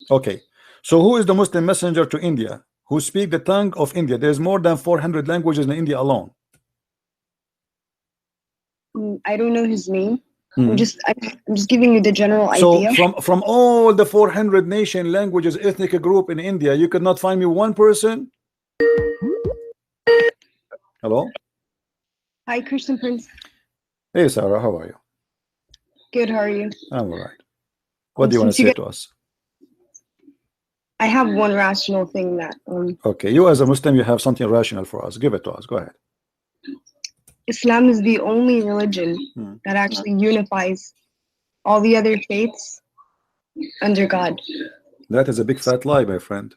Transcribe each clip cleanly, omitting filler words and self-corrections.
Okay. So who is the Muslim messenger to India who speak the tongue of India? There's more than 400 languages in India alone. I don't know his name. I'm just giving you the general idea. So from all the 400 nation languages ethnic group in India, you could not find me one person. Hello. Hi, Christian Prince. Hey Sarah, how are you? Good. How are you? I'm all right. What do you want to say to us? I have one rational thing that. Okay, you as a Muslim, you have something rational for us. Give it to us. Go ahead. Islam is the only religion that actually unifies all the other faiths under God. That is a big fat lie, my friend.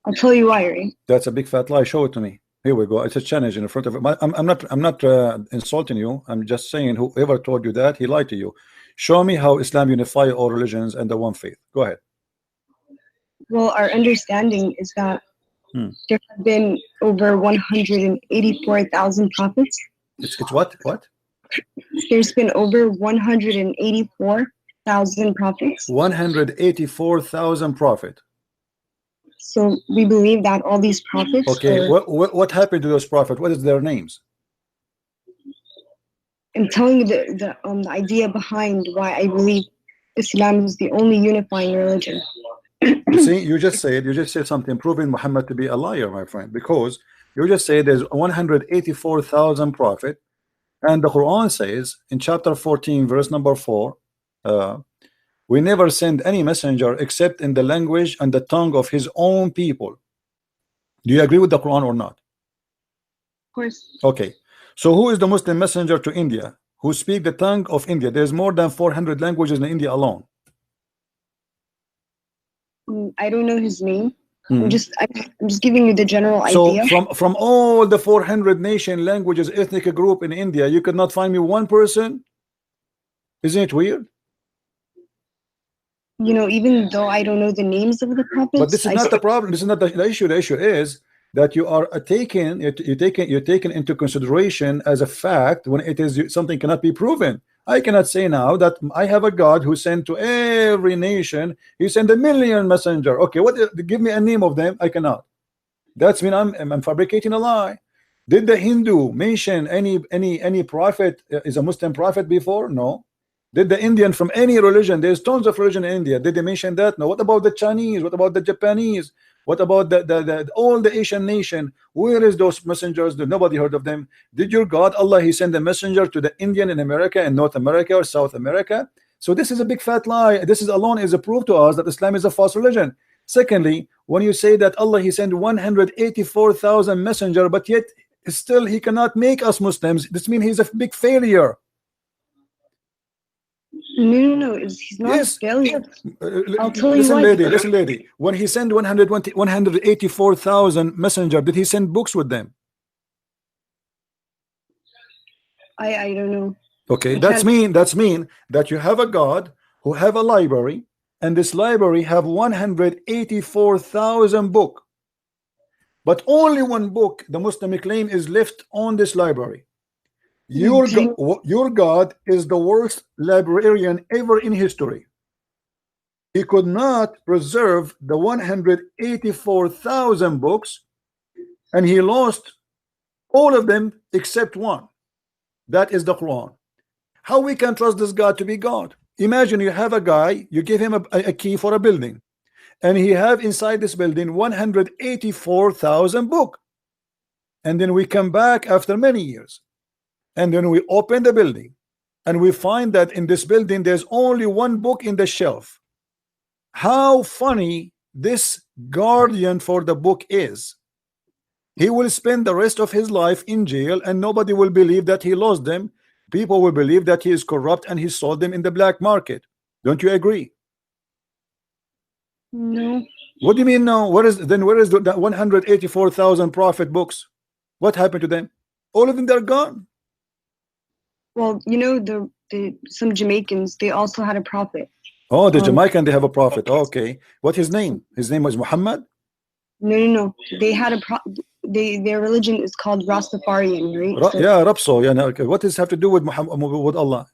I'll tell you why, right? That's a big fat lie. Show it to me. Here we go. It's a challenge in front of it. I'm not insulting you. I'm just saying whoever told you that, he lied to you. Show me how Islam unify all religions under one faith. Go ahead. Well, our understanding is that there have been over 184,000 prophets. It's what? What? There's been over 184,000 prophets. 184,000 prophets. So we believe that all these prophets. Okay, what happened to those prophets? What is their names? I'm telling you the idea behind why I believe Islam is the only unifying religion. You see, you just said something proving Muhammad to be a liar, my friend, because you just said there's 184,000 prophets, and the Quran says in chapter 14 verse number 4, we never send any messenger except in the language and the tongue of his own people. Do you agree with the Quran or not? Of course. Okay, so who is the Muslim messenger to India who speak the tongue of India? There's more than 400 languages in India alone. I don't know his name. I'm just giving you the general idea. So from all the 400 nation languages ethnic group in India, you could not find me one person. Isn't it weird? You know, even though I don't know the names of the prophets. But this is not the problem. This is not the issue. The issue is that you are taken into consideration as a fact when it is something cannot be proven. I cannot say now that I have a God who sent to every nation. He sent 1 million messenger. Okay, what? Give me a name of them. I cannot. That's when I'm fabricating a lie. Did the Hindu mention any prophet is a Muslim prophet before? No. Did the Indian from any religion? There's tons of religion in India. Did they mention that? No. What about the Chinese? What about the Japanese? What about all the Asian nation? Where is those messengers? Nobody heard of them. Did your God Allah He send a messenger to the Indian in America and North America or South America? So this is a big fat lie. This is alone is a proof to us that Islam is a false religion. Secondly, when you say that Allah He sent 184,000 messenger, but yet still He cannot make us Muslims, this means He's a big failure. No, he's not a failure. I'll tell listen, you lady, listen, lady. When he sent 184,000 messenger, did he send books with them? I don't know. Okay, that's mean that you have a God who have a library, and this library have 184,000 book, but only one book the Muslim claim is left on this library. Your God is the worst librarian ever in history. He could not preserve the 184,000 books, and he lost all of them except one. That is the Quran. How we can trust this God to be God? Imagine you have a guy, you give him a key for a building, and he have inside this building 184,000 book, and then we come back after many years, and then we open the building and we find that in this building there's only one book in the shelf. How funny this guardian for the book is. He will spend the rest of his life in jail, and nobody will believe that he lost them. People will believe that he is corrupt and he sold them in the black market. Don't you agree? No. What do you mean no? Where is that 184,000 prophet books? What happened to them? All of them, they're gone. Well, you know, some Jamaicans, they also had a prophet. Oh, the Jamaican, they have a prophet. Okay. What his name? His name was Muhammad? No. They had their religion is called Rastafarian, right? Yeah, Rapso. Yeah, okay. What does it have to do with Muhammad, with Allah?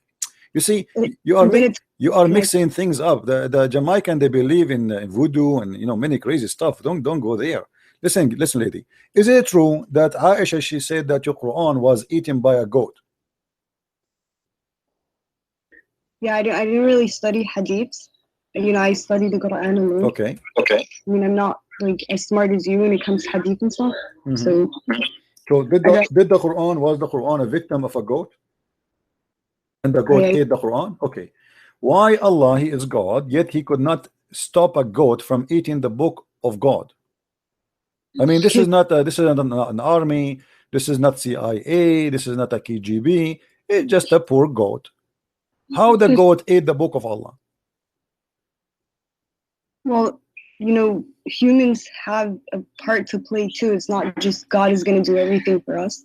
You see, But you are like, mixing things up. The Jamaican, they believe in voodoo and many crazy stuff. Don't go there. Listen, lady. Is it true that Aisha, she said that your Quran was eaten by a goat? yeah, I didn't really study hadiths. I study the Quran alone. Okay. I mean, I'm not like as smart as you when it comes to hadith and stuff. So did the Quran, was the Quran a victim of a goat? And the goat ate the Quran? Okay. Why Allah, he is God, yet he could not stop a goat from eating the book of God? I mean, this is not an army, this is not CIA, this is not a KGB, it's just a poor goat. How the goat ate the book of Allah? Well, humans have a part to play too. It's not just God is going to do everything for us.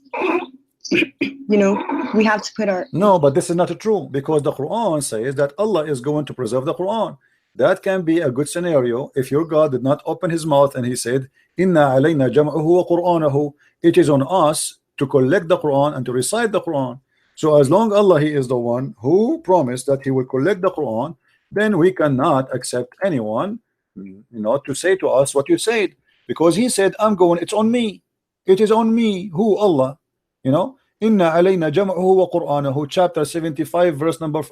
We have to put our... No, but this is not true, because the Quran says that Allah is going to preserve the Quran. That can be a good scenario if your God did not open his mouth and he said, Inna alayna jam'ahu wa Qur'anahu. It is on us to collect the Quran and to recite the Quran. So as long Allah, he is the one who promised that he will collect the Quran, then we cannot accept anyone to say to us what you said, because he said, it's on me. It is on me. Who? Allah. Inna alayna jam'ahu wa Qur'anahu, chapter 75, verse number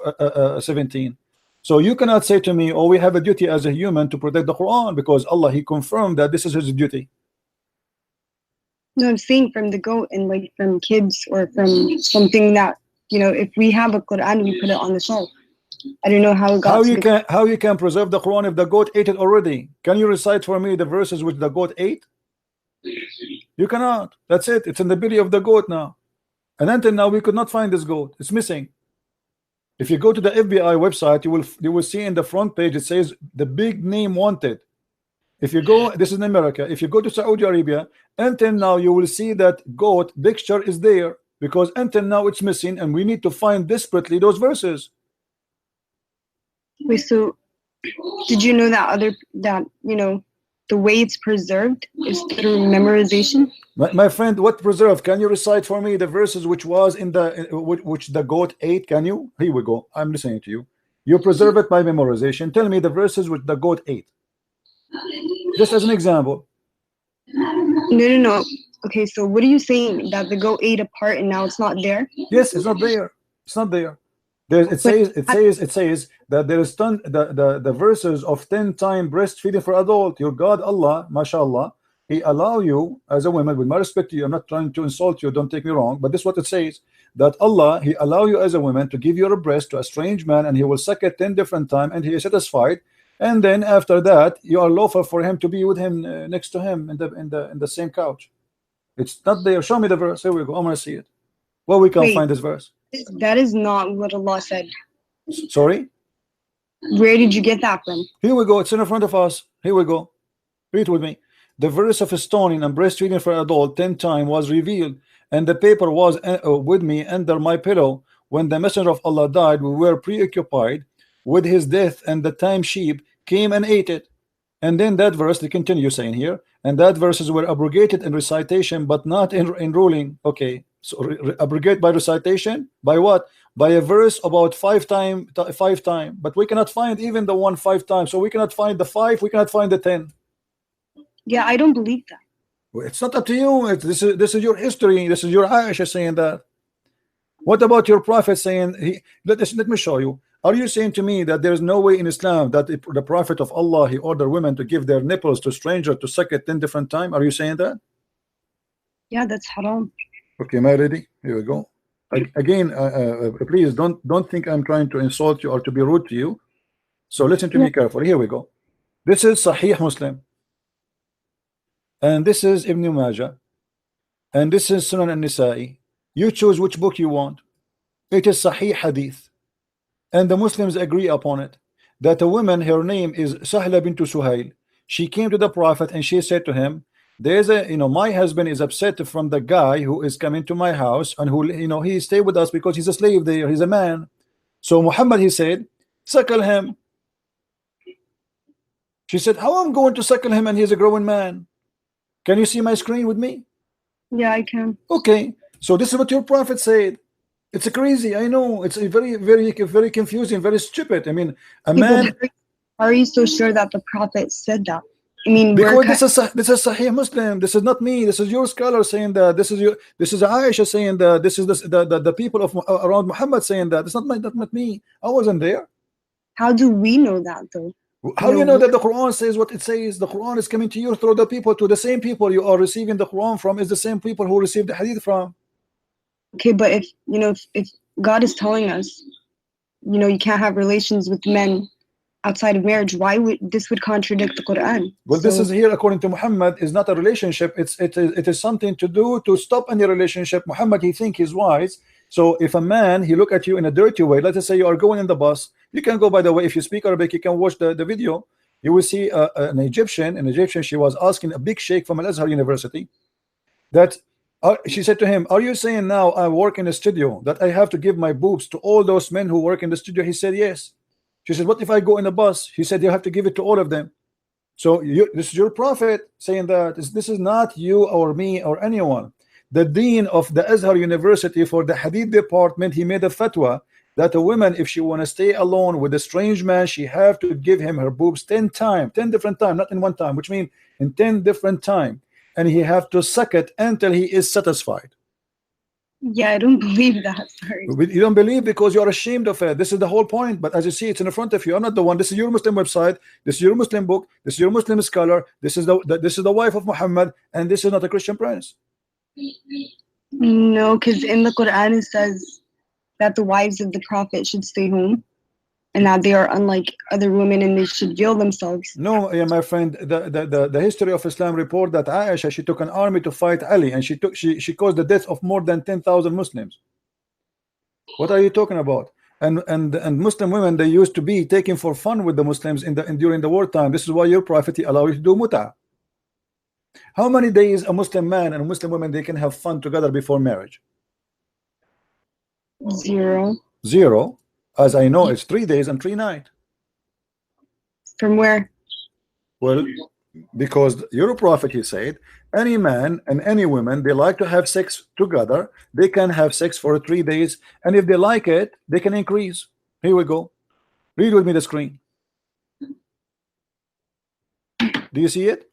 17. So you cannot say to me, oh, we have a duty as a human to protect the Quran, because Allah, he confirmed that this is his duty. No, I'm saying from the goat and like from kids or from something that, if we have a Quran, we put it on the shelf. I don't know how it got how you can preserve the Quran if the goat ate it already? Can you recite for me the verses which the goat ate? You cannot. That's it. It's in the belly of the goat now. And until now we could not find this goat. It's missing. If you go to the FBI website, you will see in the front page it says the big name wanted. If you go, this is in America. If you go to Saudi Arabia, until now you will see that goat picture is there, because until now it's missing, and we need to find desperately those verses. Wait, so did you know that the way it's preserved is through memorization? My friend, what preserved? Can you recite for me the verses which was in which the goat ate? Can you? Here we go. I'm listening to you. You preserve it by memorization. Tell me the verses which the goat ate. Just as an example. No. Okay, so what are you saying? That the goat ate a part and now it's not there? Yes, it's not there. It's not there. It says that there is the verses of 10 times breastfeeding for adult. Your God Allah, mashallah, he allow you as a woman, with my respect to you, I'm not trying to insult you, don't take me wrong, but this is what it says, that Allah, he allow you as a woman to give your breast to a strange man, and he will suck it 10 different times, and he is satisfied, and then after that you are lawful for him to be with him next to him in the same couch. It's not there. Show me the verse. Here we go. I'm gonna see it. Well, we can't find this verse. That is not what Allah said. Sorry? Where did you get that from? Here we go. It's in front of us. Here we go. Read with me. The verse of stoning and breastfeeding for adult 10 times was revealed, and the paper was with me under my pillow. When the messenger of Allah died, we were preoccupied with his death, and the time sheep came and ate it. And then that verse, they continue saying here, and that verses were abrogated in recitation, but not in ruling. Okay, so abrogate by recitation, by what? By a verse about 5 times, but we cannot find even the 1 5 times. So we cannot find the 5, we cannot find the 10. Yeah, I don't believe that. Well, it's not up to you. This is your history. This is your Aisha saying that. What about your prophet saying let me show you. Are you saying to me that there is no way in Islam that the prophet of Allah, he ordered women to give their nipples to strangers to suck it 10 different times? Are you saying that? Yeah, that's haram. Okay, am I ready? Here we go. Again, please don't think I'm trying to insult you or to be rude to you. So listen to me carefully. Here we go. This is Sahih Muslim, and this is Ibn Majah, and this is Sunan al-Nisa'i. You choose which book you want. It is Sahih Hadith, and the Muslims agree upon it, that a woman, her name is Sahla bint Suhail. She came to the Prophet and she said to him, there's my husband is upset from the guy who is coming to my house, and who he stay with us because he's a slave there, he's a man. So Muhammad, he said, suckle him. She said, how I'm going to suckle him and he's a growing man? Can you see my screen with me? Yeah, I can. Okay, so this is what your prophet said. It's crazy. I know. It's a very confusing, very stupid. I mean, a Yeah, man. but how are you so sure that the Prophet said that? I mean, Because this is Sahih Muslim. This is not me. This is your scholar saying that. This is Aisha saying that. This is the people of around Muhammad saying that. It's not not me. I wasn't there. how do we know that though? How do you know that the Quran says what it says? The Quran is coming to you through the people, to the same people you are receiving the Quran from is the same people who received the Hadith from. Okay, but if if God is telling us, you can't have relations with men outside of marriage, why would this would contradict the Quran? Well, this is here according to Muhammad is not a relationship. It is something to do to stop any relationship. Muhammad, he think he's wise. So if a man he look at you in a dirty way, let us say you are going in the bus, you can go, by the way, if you speak Arabic, you can watch the video. You will see an Egyptian, she was asking a big sheikh from Al Azhar University that she said to him, are you saying now I work in a studio that I have to give my boobs to all those men who work in the studio? He said yes. She said, what if I go in a bus? He said, you have to give it to all of them. So this is your prophet saying that this is not you or me or anyone. The dean of the Azhar University for the Hadith department, he made a fatwa that a woman, if she want to stay alone with a strange man, she have to give him her boobs 10 different times, not in one time, which means in 10 different times, and he have to suck it until he is satisfied. Yeah, I don't believe that. Sorry. You don't believe because you are ashamed of it. This is the whole point. But as you see, it's in front of you. I'm not the one. This is your Muslim website. This is your Muslim book. This is your Muslim scholar. This is the wife of Muhammad, and this is not a Christian prince. No, because in the Quran it says that the wives of the Prophet should stay home, and that they are unlike other women, and they should veil themselves. No, yeah, my friend, the history of Islam report that Aisha, she took an army to fight Ali, and she caused the death of more than 10,000 Muslims. What are you talking about? And Muslim women, they used to be taken for fun with the Muslims during the wartime. This is why your prophet allowed you to do mut'ah. How many days a Muslim man and a Muslim woman they can have fun together before marriage? 0. 0. As I know, it's 3 days and 3 nights. From where? Well, because your prophet, he said, any man and any woman, they like to have sex together. They can have sex for 3 days, and if they like it, they can increase. Here we go. Read with me the screen. Do you see it?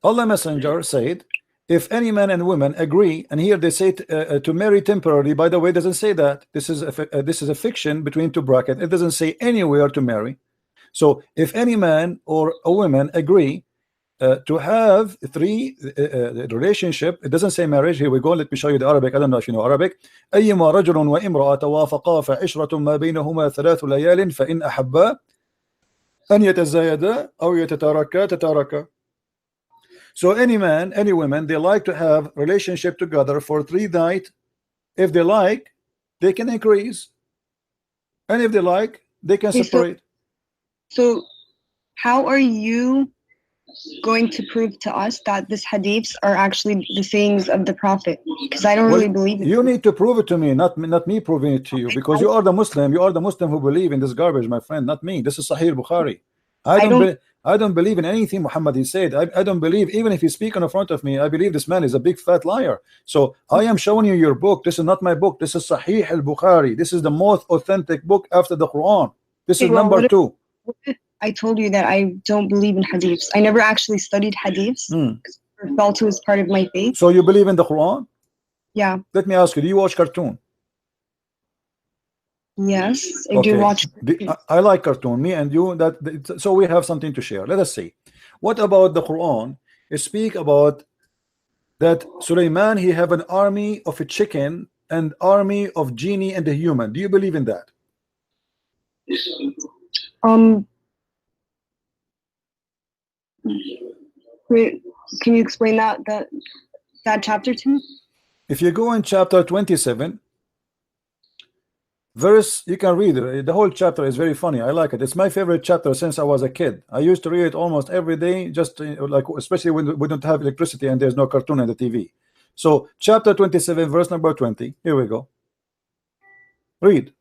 Allah Messenger said, if any man and woman agree, and here they say to marry temporarily. By the way, it doesn't say that. This is a fiction between two brackets. It doesn't say anywhere to marry. So if any man or a woman agree to have 3 relationship, it doesn't say marriage. Here we go. Let me show you the Arabic. I don't know if you know Arabic. أيما رجل وامرأة توافقا فعشرة ما بينهما 3 ليال فإن أحبا أن يتزايدا أو يتتاركا. So any man, any woman, they like to have relationship together for 3 nights. If they like, they can increase, and if they like, they can separate. So how are you going to prove to us that these hadiths are actually the sayings of the Prophet? Because I don't really believe it. You need to prove it to me, not me proving it to you, because you are the Muslim. You are the Muslim who believe in this garbage, my friend, not me. This is Sahih Bukhari. I don't believe in anything Muhammad he said. I don't believe, even if he speak in front of me, I believe this man is a big fat liar. So I am showing you your book. This is not my book. This is Sahih al-Bukhari. This is the most authentic book after the Quran. This is number 2. I told you that I don't believe in hadiths. I never actually studied hadiths. Or felt it was part of my faith. So you believe in the Quran? Yeah. Let me ask you, do you watch cartoon? Yes, I do watch. I like cartoon. Me and you, so we have something to share. Let us see. What about the Quran? It speak about that Sulaiman, he have an army of a chicken and army of genie and a human. Do you believe in that? Wait, can you explain that chapter to me? If you go in chapter 27. Verse, you can read it. The whole chapter is very funny. I like it. It's my favorite chapter since I was a kid. I used to read it almost every day, just like, especially when we don't have electricity and there's no cartoon on the TV. So chapter 27, verse number 20. Here we go. Read.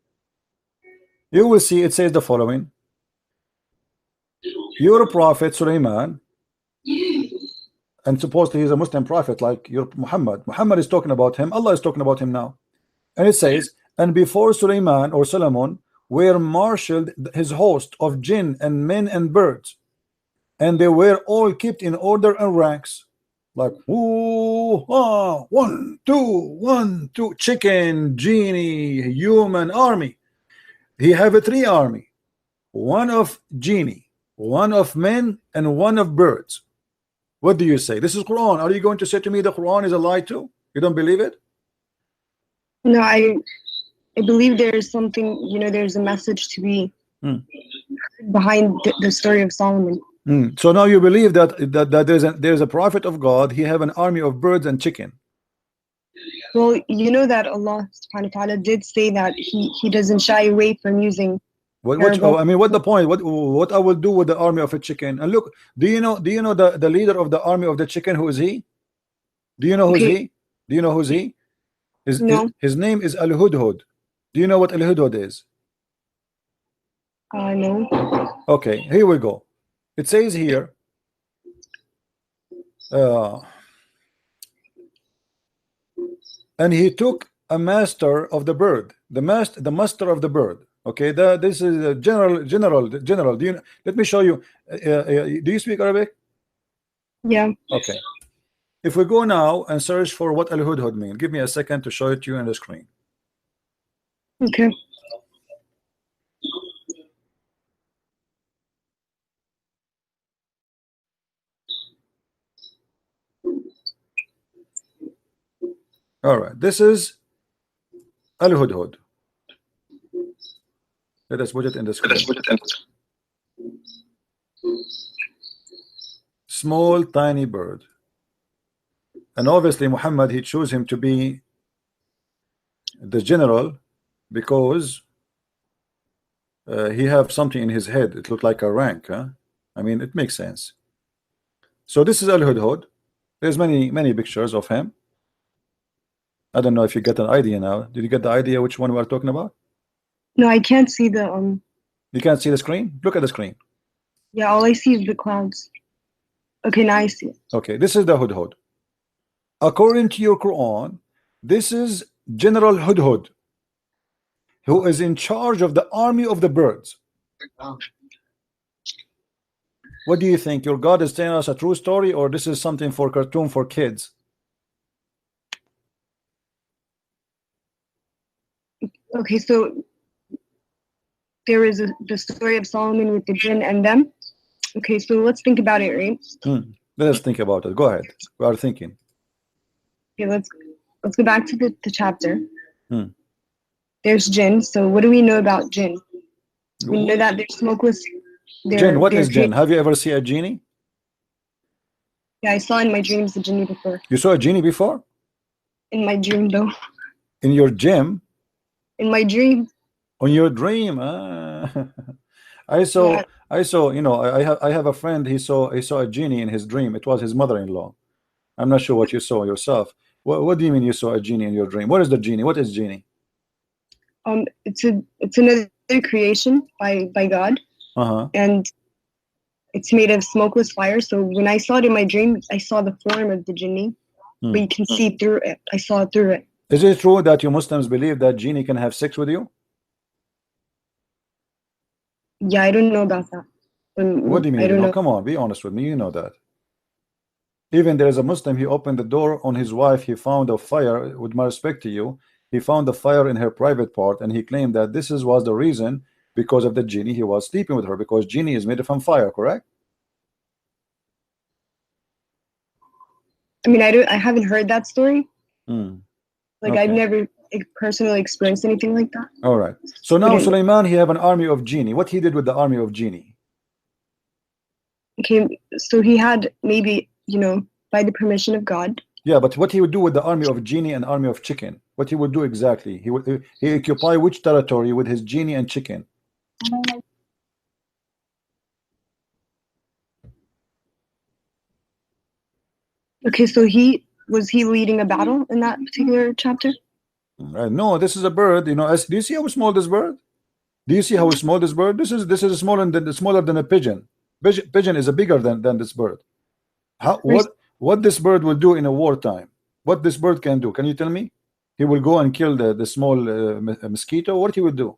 You will see it says the following. Your prophet Sulaiman, and supposedly he's a Muslim prophet like your Muhammad. Muhammad is talking about him. Allah is talking about him now. And it says, and before Sulaiman or Solomon were marshaled his host of jinn and men and birds, and they were all kept in order and ranks. Like, ooh, ah, 1, 2, 1, 2, chicken, genie, human army. He have a 3 army, 1 of genie, 1 of men, and 1 of birds. What do you say? This is Quran. Are you going to say to me the Quran is a lie too? You don't believe it? No, I believe there's something, you know, there's a message to be behind the story of Solomon. So now you believe that there's a prophet of God. He have an army of birds and chicken. Well, you know that Allah subhanahu wa ta'ala did say that he doesn't shy away from using I mean, what the point? What I will do with the army of a chicken? And look, do you know the leader of the army of the chicken? Who is he? Do you know who's he? Do you know who's he? His name is Al-Hudhud. Do you know what Al-Hudhud is? No. Okay, here we go. It says here, and he took a master of the bird, the master of the bird. Okay, this is a general. Do you? Let me show you. Do you speak Arabic? Yeah. Okay. If we go now and search for what Al-Hudhud mean, give me a second to show it to you on the screen. Okay. All right, this is Al-Hudhud. Let us put it in the screen. Small, tiny bird. And obviously Muhammad, he chose him to be the general because he have something in his head. It looked like a rank, huh? I mean, it makes sense. So this is Al-Hudhud. There's many pictures of him. I don't know if you get an idea now. Did you get the idea which one we are talking about? No, I can't see the You can't see the screen? Look at the screen. Yeah, all I see is the clouds. Okay, now I see it. Okay, this is the Hudhud. According to your Quran, this is General Hudhud, who is in charge of the army of the birds. What do you think? Your God is telling us a true story, or this is something for cartoon for kids? Okay, so there is the story of Solomon with the jinn and them. Okay, so let's think about it, right? Let us think about it. Go ahead. We are thinking. Okay, let's go back to the chapter. There's jinn. So what do we know about jinn? We know that they're smokeless. Jinn, what is jinn? Have you ever seen a genie? Yeah, I saw in my dreams the genie before. You saw a genie before? In my dream, though. In your gym? In my dream. On your dream? I saw. You know, I have a friend. He saw a genie in his dream. It was his mother-in-law. I'm not sure what you saw yourself. What do you mean you saw a genie in your dream? What is the genie? What is genie? It's another creation by God. And it's made of smokeless fire. So when I saw it in my dream, I saw the form of the genie, but you can see through it. I saw it through it. Is it true that you Muslims believe that genie can have sex with you? Yeah, I don't know about that. What do you mean? No, come on, be honest with me. You know that. Even there is a Muslim, he opened the door on his wife, he found a fire. With my respect to you, he found the fire in her private part, and he claimed that this was the reason, because of the genie, he was sleeping with her, because genie is made from fire, correct? I mean, I haven't heard that story. Like, okay. I've never personally experienced anything like that. All right. So now Sulaiman, he have an army of genie. What he did with the army of genie? Okay, so he had maybe, you know, by the permission of God. Yeah, but what he would do with the army of genie and army of chicken? What he would do exactly? He occupy which territory with his genie and chicken? Okay, so was he leading a battle in that particular chapter? No, this is a bird. You know, do you see how small this bird? Do you see how small this bird? This is smaller than a pigeon. Pigeon is bigger than this bird. What this bird will do in a wartime? What this bird can do? Can you tell me? He will go and kill the small mosquito. What he would do?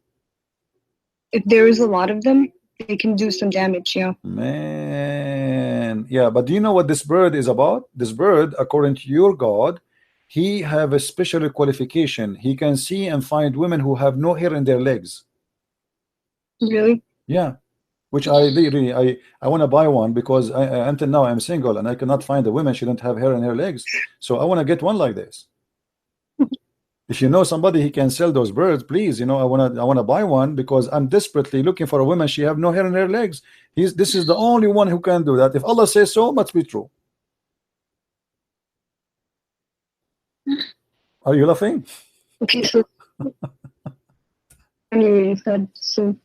If there is a lot of them, they can do some damage. Yeah. Man, yeah. But do you know what this bird is about? This bird, according to your God, he have a special qualification. He can see and find women who have no hair in their legs. Really? Yeah. Which I really I want to buy one, because until now I'm single and I cannot find a woman she don't have hair in her legs. So I want to get one like this. If you know somebody he can sell those birds, please, I want to buy one, because I'm desperately looking for a woman she have no hair in her legs. This is the only one who can do that. If Allah says so, must be true. Are you laughing? Okay, so anyway, you said so.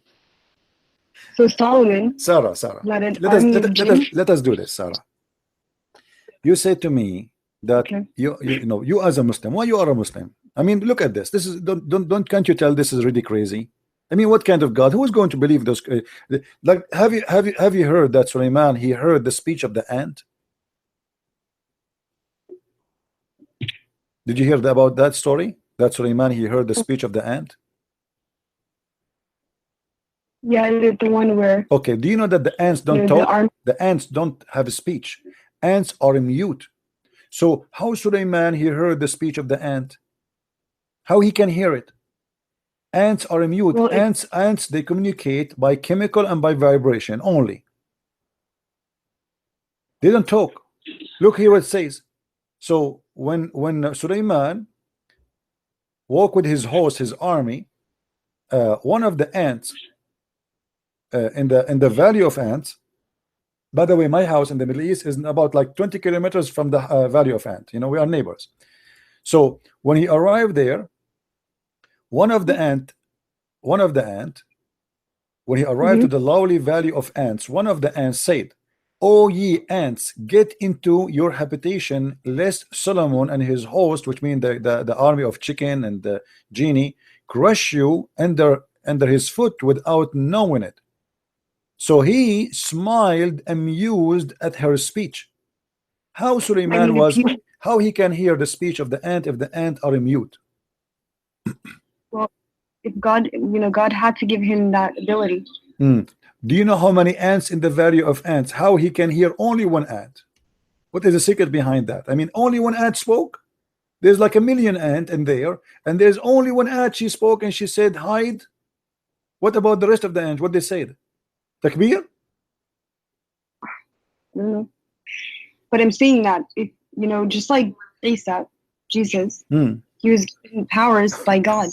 So Solomon. Sarah, let us do this, Sarah. You said to me that okay. you as a Muslim, why you are a Muslim? I mean, look at this. This is can't you tell this is really crazy? I mean, what kind of God? Who is going to believe those? Like, have you heard that Sulaiman, he heard the speech of the ant? Did you hear about that story? That Sulaiman, he heard the speech of the ant? Yeah, the one where. Okay, do you know that the ants don't talk? The ants don't have a speech. Ants are mute. So how Sulaiman, he heard the speech of the ant? How he can hear it? Ants are mute. Well, ants they communicate by chemical and by vibration only. They don't talk. Look here what it says. So when Sulaiman walked with his host, his army, one of the ants in the valley of ants. By the way, my house in the Middle East is about like 20 kilometers from the valley of ant. We are neighbors. So when he arrived there, one of the ant, when he arrived to the lowly valley of ants, one of the ants said, "O ye ants, get into your habitation, lest Solomon and his host," which mean the army of chicken and the genie, "crush you under his foot without knowing it." So he smiled, amused at her speech. How Sulaiman how he can hear the speech of the ant if the ant are mute? Well, if God, God had to give him that ability. Do you know how many ants in the valley of ants? How he can hear only one ant? What is the secret behind that? I mean, only one ant spoke. There's like a million ant in there, and there's only one ant she spoke, and she said, "Hide." What about the rest of the ants? What they said? Takbir? But I'm saying that if just like Isa, Jesus, he was given powers by God.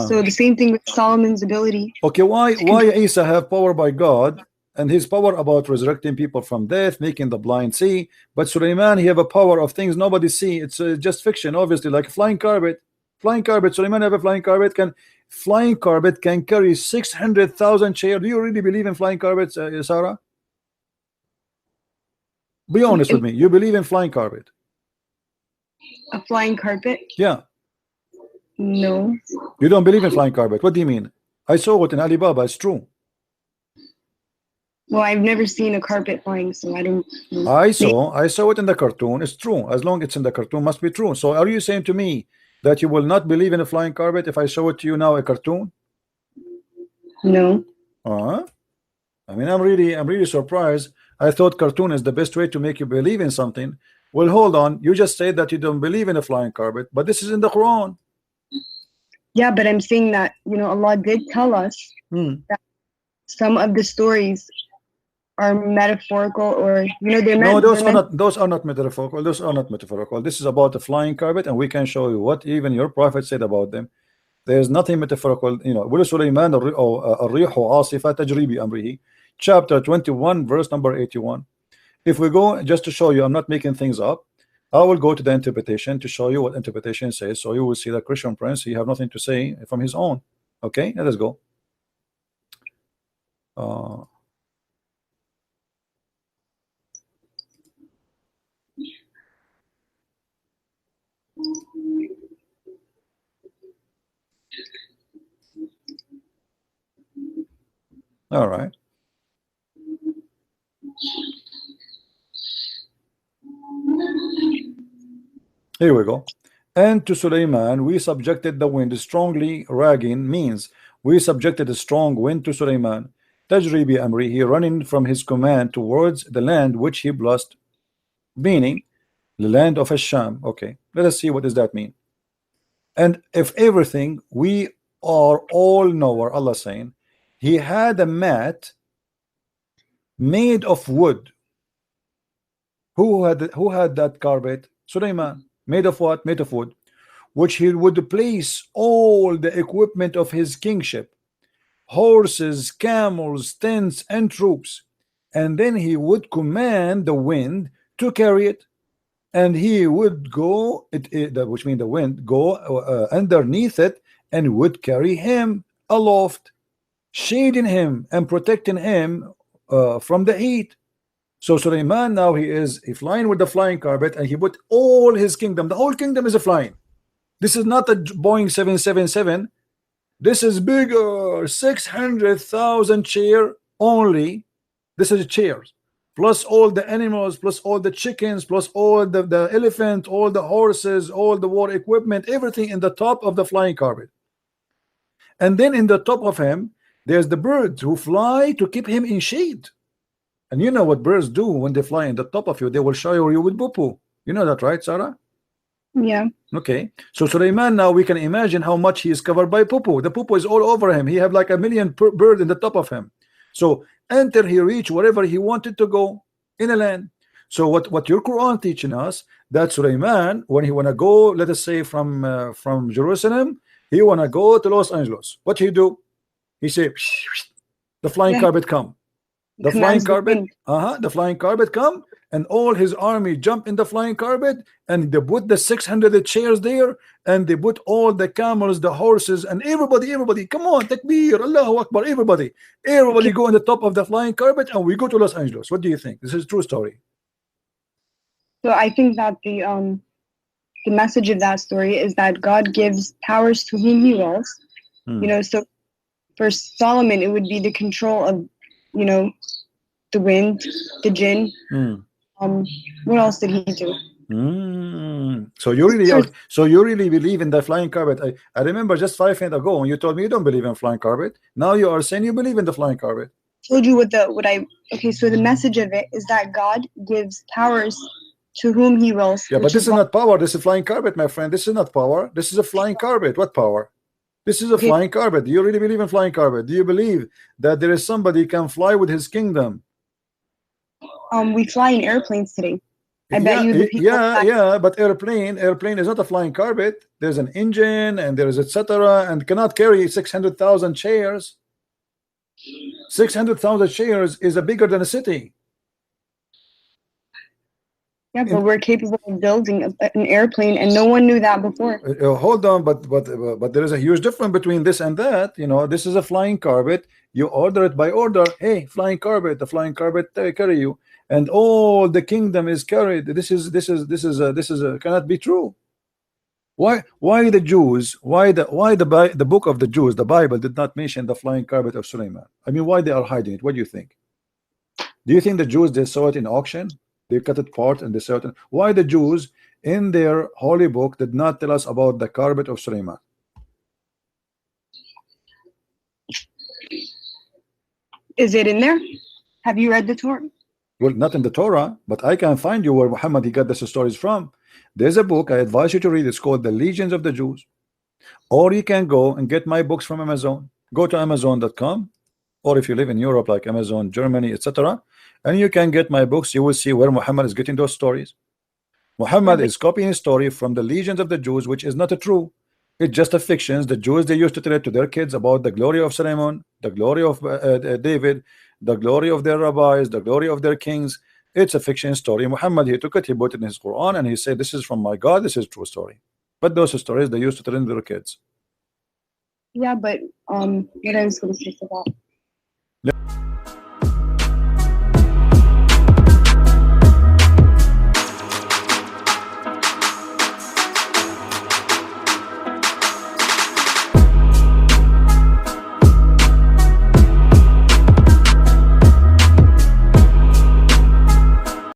So the same thing with Solomon's ability. Okay, why Isa have power by God, and his power about resurrecting people from death, making the blind see, but Sulaiman, he have a power of things nobody see. It's just fiction, obviously, like a flying carpet. Sulaiman have a flying carpet. Flying carpet can carry 600,000 chairs. Do you really believe in flying carpets, Sarah? Be honest with me. You believe in flying carpet? A flying carpet? Yeah. No. You don't believe in flying carpet? What do you mean? I saw it in Alibaba. It's true. Well, I've never seen a carpet flying, so I don't know. I saw it in the cartoon. It's true. As long as it's in the cartoon, must be true. So are you saying to me that you will not believe in a flying carpet if I show it to you now, a cartoon? No. I mean, I'm really surprised. I thought cartoon is the best way to make you believe in something. Well, hold on. You just said that you don't believe in a flying carpet, but this is in the Quran. Yeah, but I'm saying that Allah did tell us that some of the stories are metaphorical, or they're no, those are not metaphorical. Those are not metaphorical. This is about a flying carpet, and we can show you what even your prophet said about them. There's nothing metaphorical. Sulaiman الريح عاصفة تجري بأمره, chapter 21, verse number 81. If we go, just to show you, I'm not making things up, I will go to the interpretation to show you what interpretation says. So you will see that Christian Prince, he have nothing to say from his own. Okay, let us go. All right. Here we go. And to Sulaiman we subjected the wind strongly. Ragging means we subjected a strong wind to Sulaiman. Tajri bi amri, he running from his command towards the land which he blessed, meaning the land of Asham. Okay, let us see what does that mean. And if everything, we are all knower, Allah saying, he had a mat made of wood. Who had that carpet? Sulaiman. Made of what? Made of wood, which he would place all the equipment of his kingship, horses, camels, tents, and troops, and then he would command the wind to carry it, and he would go, which means the wind, go underneath it, and would carry him aloft, shading him and protecting him from the heat. So Sulaiman now he flying with the flying carpet, and he put all his kingdom, the whole kingdom is a flying. This is not a Boeing 777. This is bigger, 600,000 chair only. This is chairs, plus all the animals, plus all the chickens, plus all the elephant, all the horses, all the war equipment, everything in the top of the flying carpet. And then in the top of him, there's the birds who fly to keep him in shade. And you know what birds do when they fly in the top of you? They will shower you with poo-poo. You know that, right, Sarah? Yeah. Okay. So Sulaiman, now we can imagine how much he is covered by poo-poo. The poo-poo is all over him. He have like 1 million bird in the top of him. So until he reach wherever he wanted to go in a land. So what your Quran teaching us, that Sulaiman, when he wanna go, let us say from Jerusalem, he wanna go to Los Angeles. What he do? He say, the flying carpet come. The flying carpet, the flying carpet come, and all his army jump in the flying carpet, and they put the 600 chairs there, and they put all the camels, the horses, and everybody, come on, takbir, Allahu Akbar, everybody go on the top of the flying carpet, and we go to Los Angeles. What do you think? This is a true story. So I think that the message of that story is that God gives powers to whom he wills. You know, so for Solomon, it would be the control of, you know, the wind, the jinn. What else did he do? So you really believe in the flying carpet. I remember just 5 minutes ago when you told me you don't believe in flying carpet. Now you are saying you believe in the flying carpet. Told you so the message of it is that God gives powers to whom he wills. Yeah, but this is not power. This is flying carpet, my friend. This is not power. This is a flying carpet. What power? This is a flying carpet. Do you really believe in flying carpet? Do you believe that there is somebody can fly with his kingdom? We fly in airplanes today. I bet you. But airplane is not a flying carpet. There's an engine and there is etc. and cannot carry 600,000 chairs. 600,000 chairs is bigger than a city. Yeah, but we're capable of building an airplane, and no one knew that before. Hold on, but there is a huge difference between this and that. You know, this is a flying carpet. You order it by order. Hey, flying carpet, the flying carpet carry you, and all the kingdom is carried. This is cannot be true. Why the Jews? Why the book of the Jews, the Bible, did not mention the flying carpet of Sulaiman? I mean, why they are hiding it? What do you think? Do you think the Jews, they saw it in auction? They cut it apart and they saw it. Why the Jews in their holy book did not tell us about the carpet of Sulaiman? Is it in there? Have you read the Torah? Well, not in the Torah, but I can find you where Muhammad he got these stories from. There's a book I advise you to read. It's called The Legions of the Jews. Or you can go and get my books from Amazon. Go to Amazon.com, or if you live in Europe like Amazon, Germany, etc., and you can get my books. You will see where Muhammad is getting those stories. Muhammad is copying a story from the Legions of the Jews, which is not a true. It's just a fiction. The Jews, they used to tell it to their kids about the glory of Solomon, the glory of David, the glory of their rabbis, the glory of their kings. It's a fiction story. Muhammad, he took it, he put it in his Quran, and he said, this is from my God, this is a true story. But those stories they used to tell their kids. Yeah, but what I was going to say to that.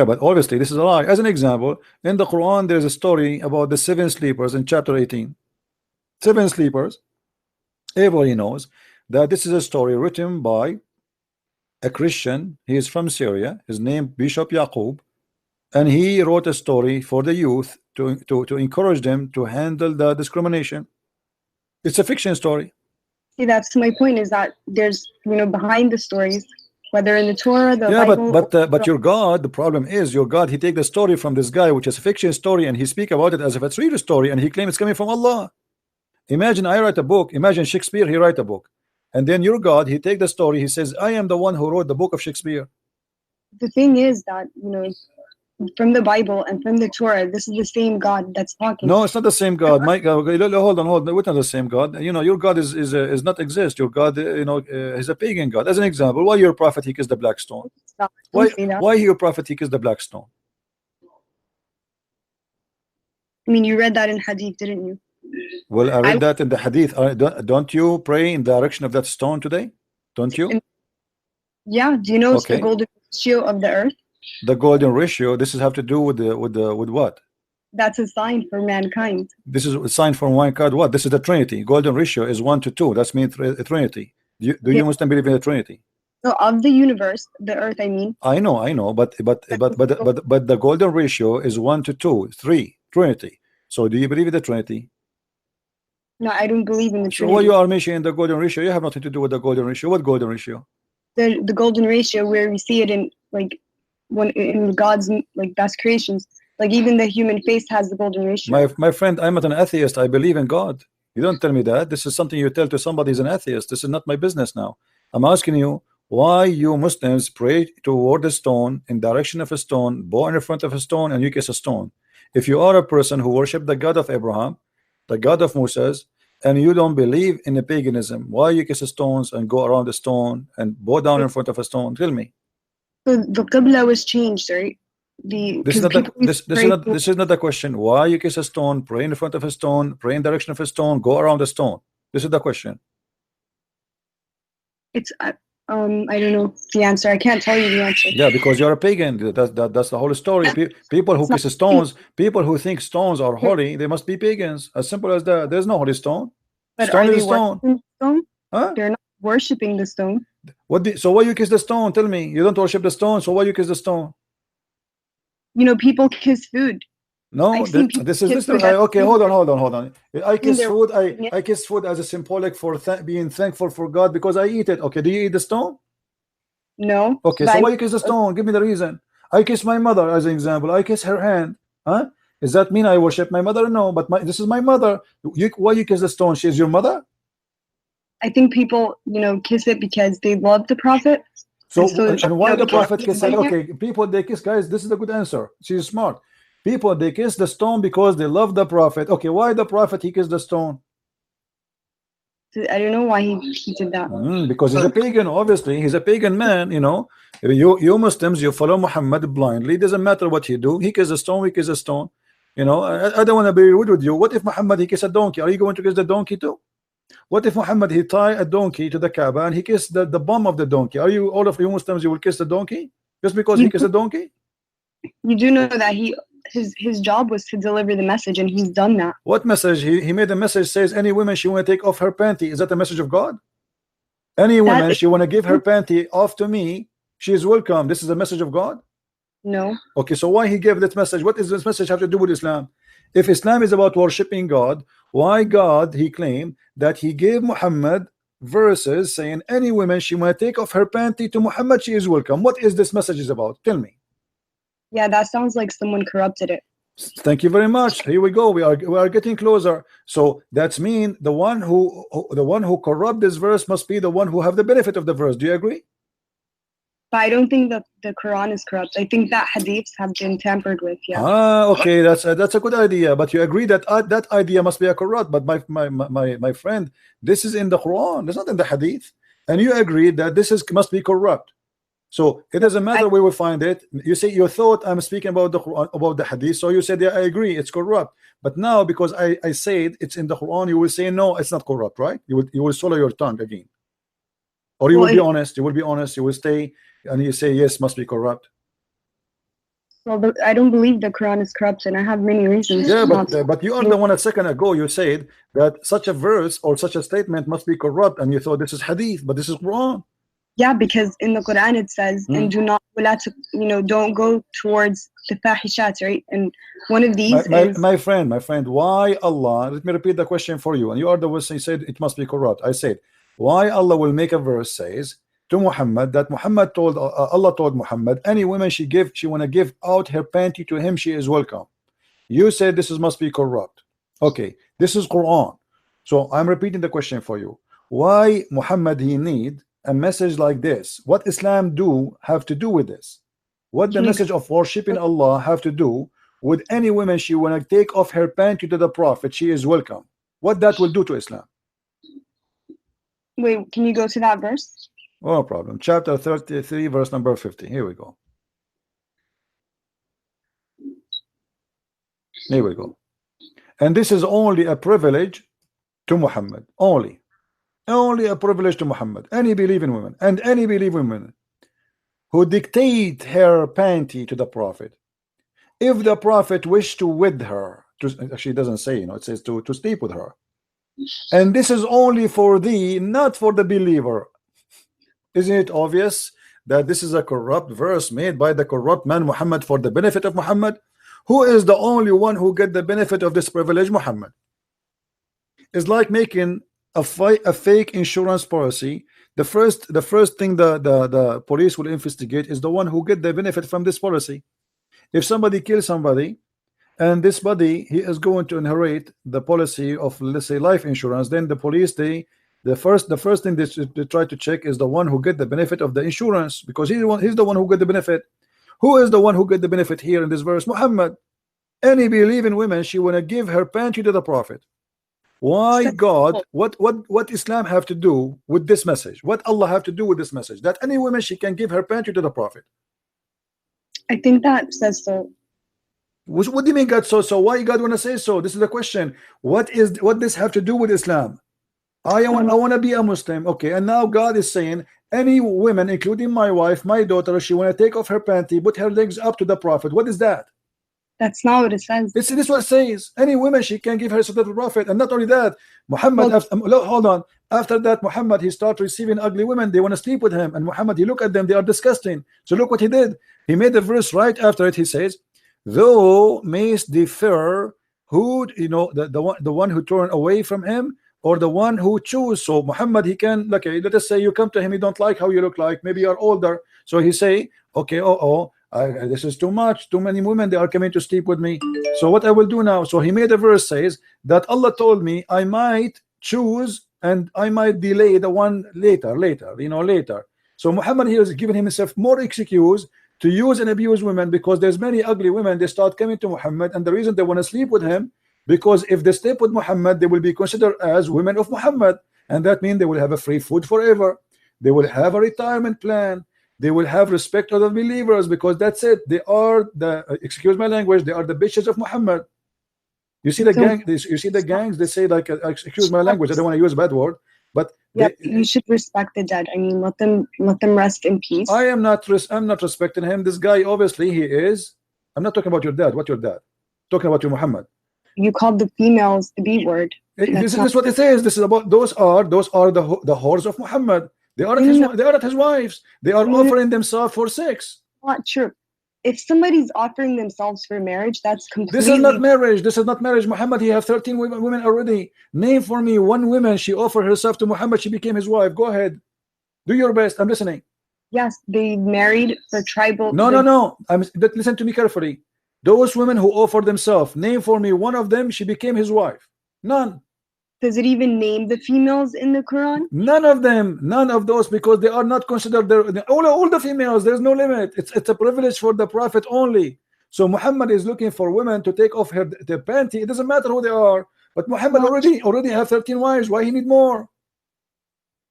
but obviously this is a lie. As an example, in the Quran there's a story about the 7 sleepers in chapter 18. 7 sleepers. Everybody knows that this is a story written by a Christian. He is from Syria. His name Bishop Yaqub, and he wrote a story for the youth to encourage them to handle the discrimination. It's a fiction story. See, that's my point, is that there's, behind the stories, whether in the Torah, the yeah, Bible, but your God, the problem is your God, he take the story from this guy, which is a fiction story, and he speak about it as if it's real story, and he claims it's coming from Allah. Imagine I write a book. Imagine Shakespeare, he write a book, and then your God, he take the story, he says, I am the one who wrote the book of Shakespeare. The thing is that, from the Bible and from the Torah, this is the same God that's talking. No, it's not the same God. My God, hold on. We're not the same God. Your God is not exist. Your God, is a pagan God. As an example, why your prophet he kissed the black stone? Why your prophet he kissed the black stone? I mean, you read that in Hadith, didn't you? Well, I read that in the Hadith. Don't you pray in the direction of that stone today? Don't you? Yeah. Do you know it's the golden ratio of the earth? The golden ratio. This is have to do with what? That's a sign for mankind. This is a sign for mankind. What? This is the Trinity. Golden ratio is 1 to 2. That's means Trinity. Do you Muslim believe in the Trinity? So of the universe, the earth, I mean. I know, but the golden ratio is 1 to 2, 3. Trinity. So do you believe in the Trinity? No, I don't believe in the Trinity. So why you are mentioning the golden ratio? You have nothing to do with the golden ratio. What golden ratio? The golden ratio, where we see it in in God's best creations, even the human face has the golden ratio. My friend, I'm not an atheist. I believe in God. You don't tell me that. This is something you tell to somebody who's an atheist. This is not my business now. I'm asking you why you Muslims pray toward a stone, in direction of a stone, bow in front of a stone, and you kiss a stone. If you are a person who worship the God of Abraham, the God of Moses, and you don't believe in the paganism, why you kiss stones and go around the stone and bow down in front of a stone? Tell me. So the Qibla was changed, right? This is not the question. Why you kiss a stone, pray in front of a stone, pray in direction of a stone, go around the stone? This is the question. It's I don't know the answer. I can't tell you the answer. Yeah, because you're a pagan. That's the whole story. People who kiss stones, people who think stones are holy, they must be pagans. As simple as that. There's no holy stone. But stone are is they stone. Stone? Huh? They're not worshiping the stone. So why you kiss the stone? Tell me. You don't worship the stone, so why you kiss the stone? People kiss food. No, this is okay. Hold on. I kiss food. I kiss food as a symbolic for being thankful for God because I eat it. Okay, do you eat the stone? No. Okay, so why you kiss the stone? Give me the reason. I kiss my mother as an example. I kiss her hand. Huh? Does that mean I worship my mother? No, but this is my mother. Why you kiss the stone? She is your mother? I think people, kiss it because they love the Prophet. And why the Prophet kiss it? Okay, people they kiss, guys. This is a good answer. She's smart. People they kiss the stone because they love the Prophet. Okay, why the Prophet he kissed the stone? I don't know why he did that. Because he's a pagan. Obviously, he's a pagan man. You Muslims, you follow Muhammad blindly. It doesn't matter what he do. He kisses a stone. We kiss a stone. I don't want to be rude with you. What if Muhammad he kiss a donkey? Are you going to kiss the donkey too? What if Muhammad he tie a donkey to the Kaaba and he kissed the bum of the donkey? Are you all of you Muslims you will kiss the donkey just because he kissed a donkey? You do know that his job was to deliver the message, and he's done that. What message? He made a message says any woman she want to take off her panty. Is that the message of God? Any woman she want to give her panty off to me, she is welcome. This is a message of God? No. Okay, so why he gave that message? What does this message have to do with Islam? If Islam is about worshiping God, why God he claimed that he gave Muhammad verses saying any woman she want to take off her panty to Muhammad, she is welcome? What is this message is about? Tell me. Yeah, that sounds like someone corrupted it. Thank you very much. Here we go. We are getting closer. So that's mean the one who corrupt this verse must be the one who have the benefit of the verse. Do you agree? But I don't think that the Quran is corrupt. I think that hadiths have been tampered with. Yeah. Okay. That's a good idea. But you agree that that idea must be a corrupt. But my friend, this is in the Quran. It's not in the hadith. And you agree that this must be corrupt. So it doesn't matter where we find it. You say you thought I'm speaking about the Quran, about the hadith, so you said yeah, I agree, it's corrupt. But now because I said it's in the Quran, you will say no, it's not corrupt, right? You will swallow your tongue again, or you will be honest. You will be honest. You will stay and you say yes, must be corrupt. Well, I don't believe the Quran is corrupt, and I have many reasons. Yeah, but you are the one a second ago you said that such a verse or such a statement must be corrupt, and you thought this is hadith, but this is Quran. Yeah, because in the Quran it says, and do not, don't go towards the fahishat, right? And one of these is... My friend, why Allah, let me repeat the question for you, and you are the one who said it must be corrupt. I said, why Allah will make a verse says to Muhammad that Muhammad told, Allah told Muhammad, any woman she want to give out her panty to him, she is welcome. You said this must be corrupt. Okay, this is Quran. So I'm repeating the question for you. Why Muhammad he need a message like this? What Islam have to do with this? What the message of worshiping Allah have to do with any woman she want to take off her panty to the Prophet, she is welcome? What that will do to Islam? Wait, can you go to that verse? No problem. Chapter 33, verse number 50. Here we go. Here we go. And this is only a privilege to Muhammad. Only a privilege to Muhammad. Any believing woman and any believing woman who dictate her panty to the Prophet, if the Prophet wished to with her, actually it doesn't say, it says to sleep with her, and this is only for thee, not for the believer. Isn't it obvious that this is a corrupt verse made by the corrupt man Muhammad for the benefit of Muhammad? Who is the only one who get the benefit of this privilege? Muhammad. It's like making a fake insurance policy. The first thing the police will investigate is the one who get the benefit from this policy. If somebody kills somebody and this body he is going to inherit the policy of, let's say, life insurance, then the police the first thing they try to check is the one who get the benefit of the insurance, because he's the one who get the benefit. Who is the one who get the benefit here in this verse? Muhammad. Any believing woman, she want to give her panty to the Prophet. Why God? What Islam have to do with this message? What Allah have to do with this message? That any woman she can give her panty to the Prophet. I think that says so. What do you mean God so? Why God want to say so? This is the question. What this have to do with Islam? I want to be a Muslim. Okay, and now God is saying any woman, including my wife, my daughter, she want to take off her panty, put her legs up to the Prophet. What is that? That's not what it says. This is what it says. Any woman she can give herself to the Prophet, and not only that, Muhammad. Hold on. After that, Muhammad he start receiving ugly women. They want to sleep with him, and Muhammad he look at them. They are disgusting. So look what he did. He made the verse right after it. He says, "Thou mayst defer who the one who turn away from him, or the one who choose." So Muhammad he can, okay, let us say you come to him, he don't like how you look like, maybe you're older, so he say, okay, this is too much, too many women, they are coming to sleep with me, so what I will do now? So he made a verse says that Allah told me I might choose and I might delay the one later. So Muhammad here is giving himself more excuse to use and abuse women, because there's many ugly women, they start coming to Muhammad, and the reason they want to sleep with him, because if they sleep with Muhammad, they will be considered as women of Muhammad, and that means they will have a free food forever, they will have a retirement plan, they will have respect of the believers, because that's it, they are the, excuse my language, they are the bitches of Muhammad. You see the gang, you see the gangs, they say like, excuse my language, I don't want to use a bad word, but yeah, you should respect the dead. I mean, let them rest in peace. I'm not respecting him. This guy, obviously he is, I'm not talking about your dad. What your dad? Talking about your Muhammad. You called the females the B word. This is what it says. This is about those are the whores of Muhammad. They are not his wives. They are offering themselves for sex. Not true. If somebody's offering themselves for marriage, that's completely... This is not marriage. This is not marriage. Muhammad, he have 13 women already. Name for me one woman she offered herself to Muhammad. She became his wife. Go ahead. Do your best. I'm listening. Yes, they married for tribal... No. Listen to me carefully. Those women who offered themselves, name for me one of them, she became his wife. None. Does it even name the females in the Quran? None of them. None of those, because they are not considered all the females. There's no limit. It's a privilege for the Prophet only. So Muhammad is looking for women to take off their panty. It doesn't matter who they are. But Muhammad already have 13 wives. Why he need more?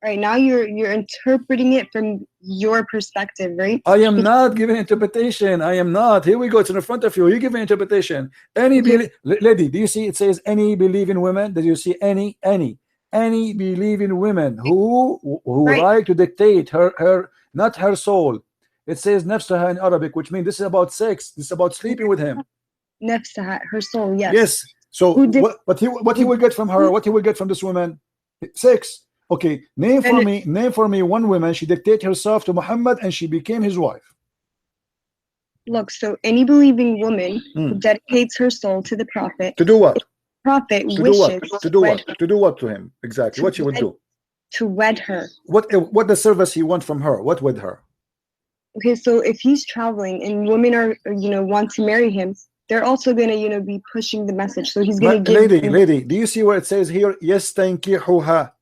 Right, now you're interpreting it from your perspective, right? I am not giving interpretation. I am not. Here we go. It's in front of you. You give an interpretation. Lady, do you see it says any believing women? Do you see any believing women who like to dictate her not her soul, It says nafsaha in Arabic, which means this is about sex. This is about sleeping with him. Nafsaha, her soul, yes. Yes. So what he will get from her, what he will get from this woman? Sex. Okay. Name for me one woman, she dictated herself to Muhammad and she became his wife. Look, so any believing woman who dedicates her soul to the Prophet. To do what? Prophet to wishes do what? To do what? To do what to him? Exactly. What she would do? To wed her. What the service he want from her? What with her? Okay, so if he's traveling and women are, want to marry him, they're also gonna, be pushing the message. So he's gonna give. Lady, do you see what it says here? Yastankihuha.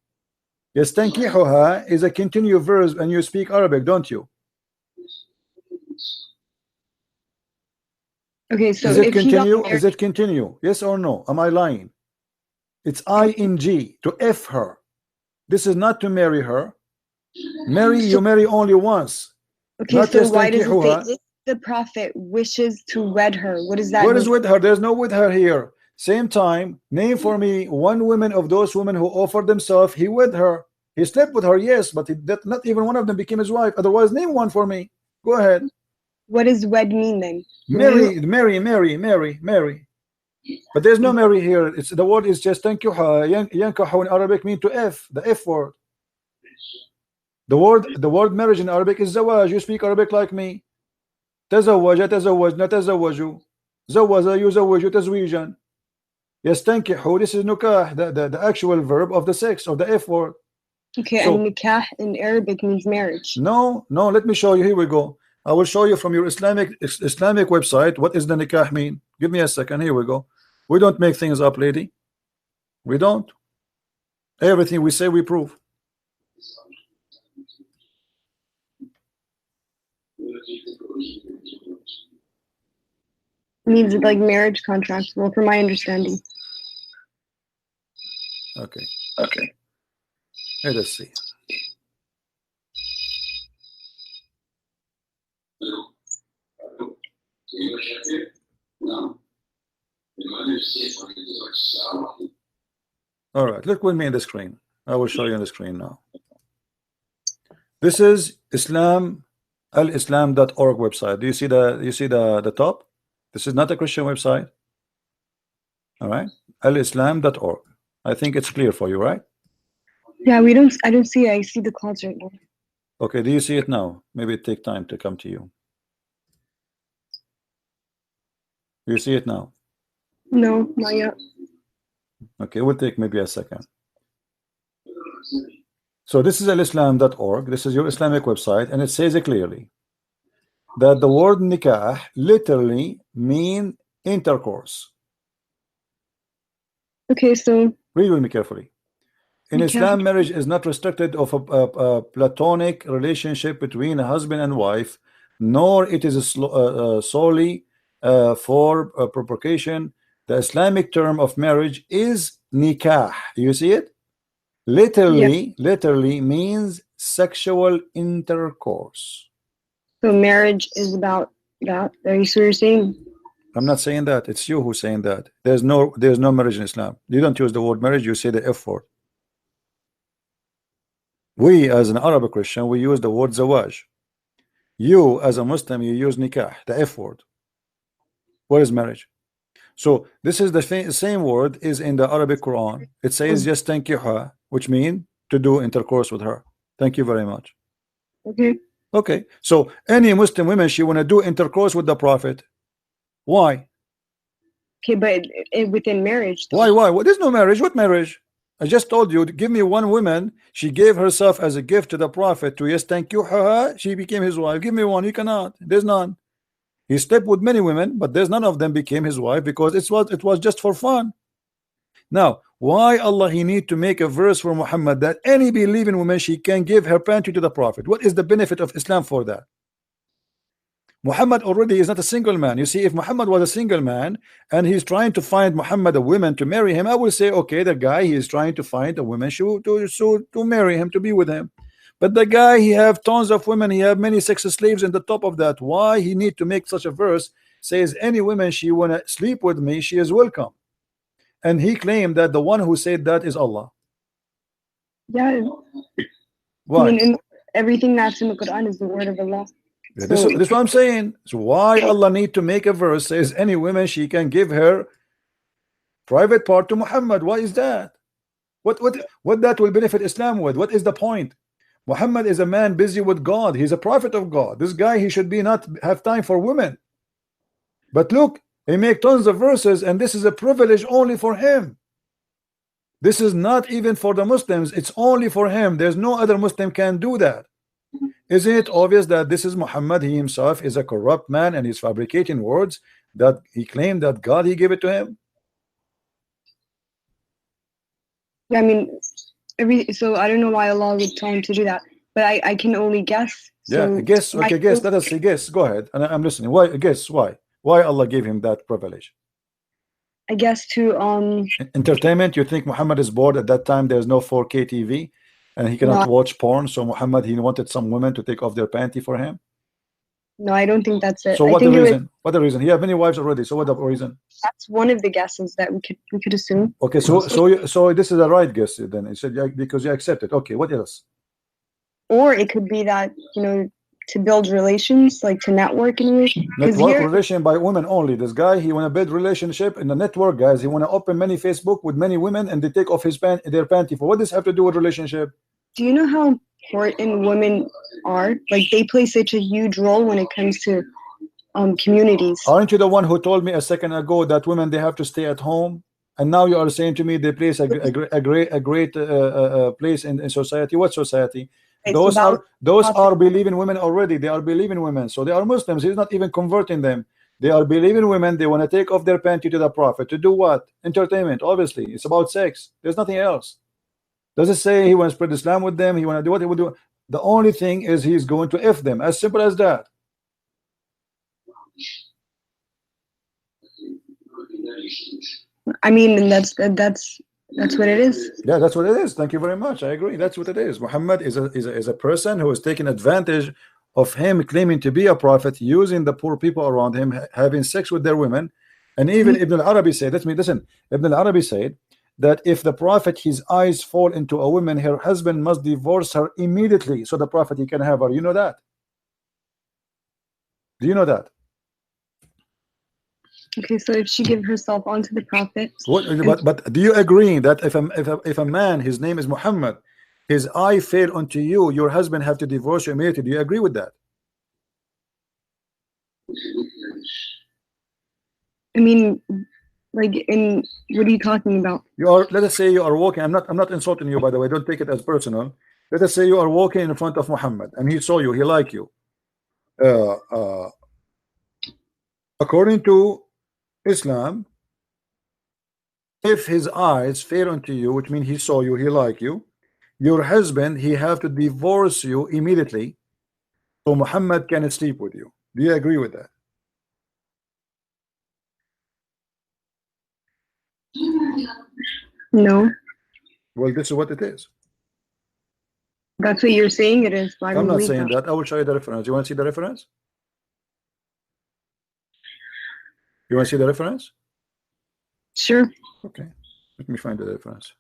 Yastankihuha is a continuous verb, and you speak Arabic, don't you? Okay, so is it continue? Is it continue? Yes or no? Am I lying? It's ing to f her. This is not to marry her. You marry only once. Okay, not so why does it say the Prophet wishes to wed her? What does that mean? What is with her? There's no with her here. Same time, name for me one woman of those women who offered themselves. He with her. He slept with her, yes, but not even one of them became his wife. Otherwise, name one for me. Go ahead. What does wed mean then? Marry. But there's no marry here. It's the word is just tankiha. Yankahu in Arabic mean to f, the f word. The word marriage in Arabic is zawaj. You speak Arabic like me. تزوج تزوجنا تزوجوا زوج يزوج تزويجا. يستنكحوا. This is nikah, the actual verb of the sex, of the f word. Okay, so, and nikah in Arabic means marriage. No, let me show you. Here we go. I will show you from your Islamic website what is the nikah mean. Give me a second. Here we go. We don't make things up, lady. We don't. Everything we say we prove. Means like marriage contract. Well, from my understanding. Okay. Let us see. All right, look with me on the screen. I will show you on the screen now. This is alislam.org website. Do you see the top? This is not a Christian website. All right, alislam.org. I think it's clear for you, right? Yeah, I don't see it. I see the clouds right now. Okay, do you see it now? Maybe it take time to come to you. You see it now? No, not yet. Okay, it will take maybe a second. So this is alislam.org. This is your Islamic website, and it says it clearly that the word nikah literally mean intercourse. Okay, so read with me carefully. In Islam, marriage is not restricted of a platonic relationship between a husband and wife, nor it is solely for procreation. The Islamic term of marriage is nikah. You see it? Literally means sexual intercourse. So marriage is about that. Are you sure you're saying? I'm not saying that. It's you who's saying that. There's no marriage in Islam. You don't use the word marriage. You say the F word. We, as an Arab Christian, we use the word zawaj. You, as a Muslim, you use nikah, the F word. What is marriage? So this is the same word is in the Arabic Quran. It says yastankiha, which means to do intercourse with her. Thank you very much. Okay. So any Muslim women, she want to do intercourse with the Prophet. Why? Okay, but within marriage. Why? Well, there's no marriage. What marriage? I just told you, give me one woman. She gave herself as a gift to the Prophet to yastankiha. She became his wife. Give me one. You cannot. There's none. He slept with many women, but there's none of them became his wife because it was just for fun. Now, why Allah he need to make a verse for Muhammad that any believing woman she can give her panty to the Prophet? What is the benefit of Islam for that? Muhammad already is not a single man. You see, if Muhammad was a single man and he's trying to find Muhammad a woman to marry him, I will say, okay, the guy he is trying to find a woman to marry him, to be with him. But the guy, he have tons of women, he have many sex slaves in the top of that. Why he need to make such a verse? Says any woman she wanna sleep with me, she is welcome. And he claimed that the one who said that is Allah. Yeah. Why? I mean, everything that's in the Quran is the word of Allah. Yeah, this is what I'm saying. So why Allah need to make a verse says any woman she can give her private part to Muhammad? Why is that? What that will benefit Islam with? What is the point? Muhammad is a man busy with God. He's a prophet of God. This guy, he should be not have time for women. But look, he make tons of verses, and this is a privilege only for him. This is not even for the Muslims. It's only for him. There's no other Muslim can do that. Isn't it obvious that this is Muhammad? He himself is a corrupt man, and he's fabricating words that he claimed that God he gave it to him. I mean, so I don't know why Allah would tell him to do that, but I can only guess. Yeah, guess. Okay, guess. Let us see. Guess. Go ahead. And I'm listening. Why? Guess why? Why Allah gave him that privilege? I guess to entertainment. You think Muhammad is bored at that time? There's no 4K TV, and he cannot watch porn. So Muhammad, he wanted some women to take off their panty for him. No, I don't think that's it. So what the reason? What the reason? He had many wives already. So what the reason? That's one of the guesses that we could assume. Okay, so this is a right guess then. You said, yeah, because you accept it. Okay, what else? Or it could be that, you know, to build relations, like to network in relation by women only. This guy, he want to build relationship in the network, guys. He want to open many Facebook with many women, and they take off their panty. For what does this have to do with relationship? Do you know how important women are? Like, they play such a huge role when it comes to communities. Aren't you the one who told me a second ago that women, they have to stay at home? And now you are saying to me they place a great place in society. What society? Those are believing women already. They are believing women, so they are Muslims. He's not even converting them. They are believing women. They want to take off their panty to the Prophet to do what? Entertainment. Obviously, it's about sex. There's nothing else. Does it say he want to spread Islam with them? He want to do what he would do? The only thing is he's going to F them. As simple as that. I mean, that's what it is. Yeah, that's what it is. Thank you very much. I agree. That's what it is. Muhammad is a person who is taking advantage of him claiming to be a prophet, using the poor people around him, having sex with their women. And even Ibn al-Arabi said, listen, Ibn al-Arabi said that if the prophet, his eyes fall into a woman, her husband must divorce her immediately so the prophet, he can have her. You know that? Do you know that? Okay, so if she give herself onto the prophet, but do you agree that if a man, his name is Muhammad, his eye fell onto you, your husband have to divorce you immediately? Do you agree with that? I mean, like, what are you talking about? You are, let us say you are walking. I'm not insulting you, by the way. Don't take it as personal. Let us say you are walking in front of Muhammad and he saw you, he liked you. According to Islam, if his eyes fell onto you, which means he saw you, he liked you, your husband, he have to divorce you immediately so Muhammad can sleep with you. Do you agree with that? No. Well, this is what it is. That's what you're saying it is. I'm not saying that. I will show you the reference. You want to see the reference? You want to see the reference? Sure. Okay. Let me find the reference.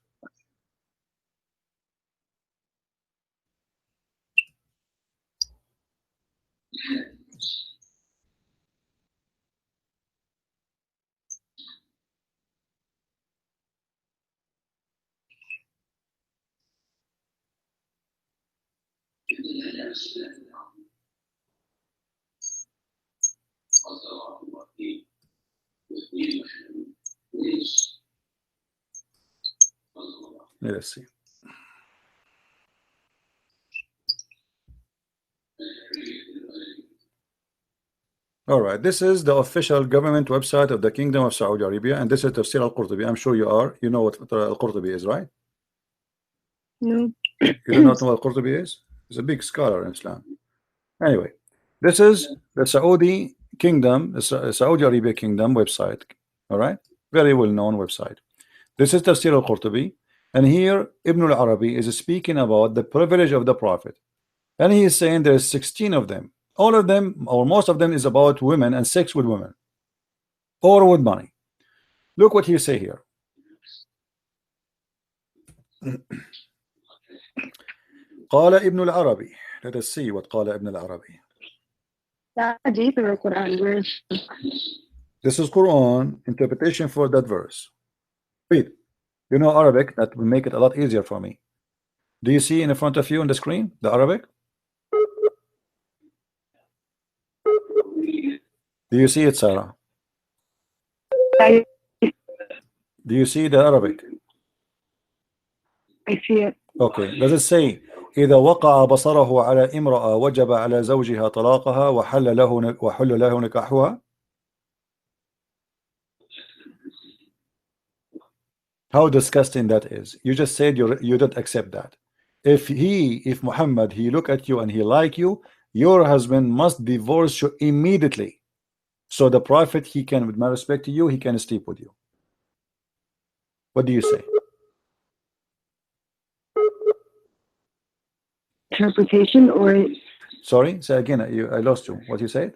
Let's see. All right, this is the official government website of the Kingdom of Saudi Arabia, and this is Tafsir al-Qurtubi. I'm sure you know what al-Qurtubi is, right? No. You do not know what al-Qurtubi is? He's a big scholar in Islam. Anyway, this is the Saudi Kingdom, the Saudi Arabia Kingdom website. All right, very well-known website. This is Tafsir al-Qurtubi, and here Ibn al-Arabi is speaking about the privilege of the Prophet, and he is saying there's 16 of them. All of them, or most of them, is about women and sex with women or with money. Look what he say here. قال ابن العربي. Let us see what قال ابن العربي. That hadith or Quran? Where is This is Quran interpretation for that verse. Read. You know Arabic, that will make it a lot easier for me. Do you see in front of you on the screen the Arabic? Do you see it, Sarah? I Do you see the Arabic? see it. Okay. Does it say إذا وقع بصره على امرأة وجب على زوجها طلاقها وحل له نكاحها? How disgusting that is. You just said you don't accept that. If Muhammad, he look at you and he like you, your husband must divorce you immediately. So the Prophet, he can, with my respect to you, he can sleep with you. What do you say? Interpretation or Sorry, say again. I lost you. What you said?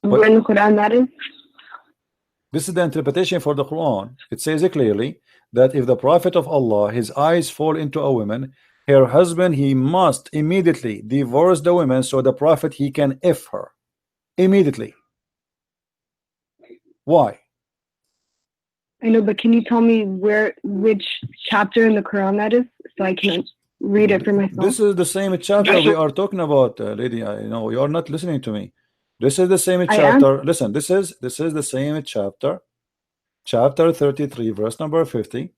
where in the Quran that is? This is the interpretation for the Quran. It says clearly that if the Prophet of Allah, his eyes fall into a woman, her husband, he must immediately divorce the woman, so the Prophet, he can F her immediately. Why? I know, but can you tell me which chapter in the Quran that is, so I can read it for myself? This is the same chapter we are talking about, lady. I know you are not listening to me. This is the same chapter. Listen, this is the same chapter, chapter 33, verse number 50,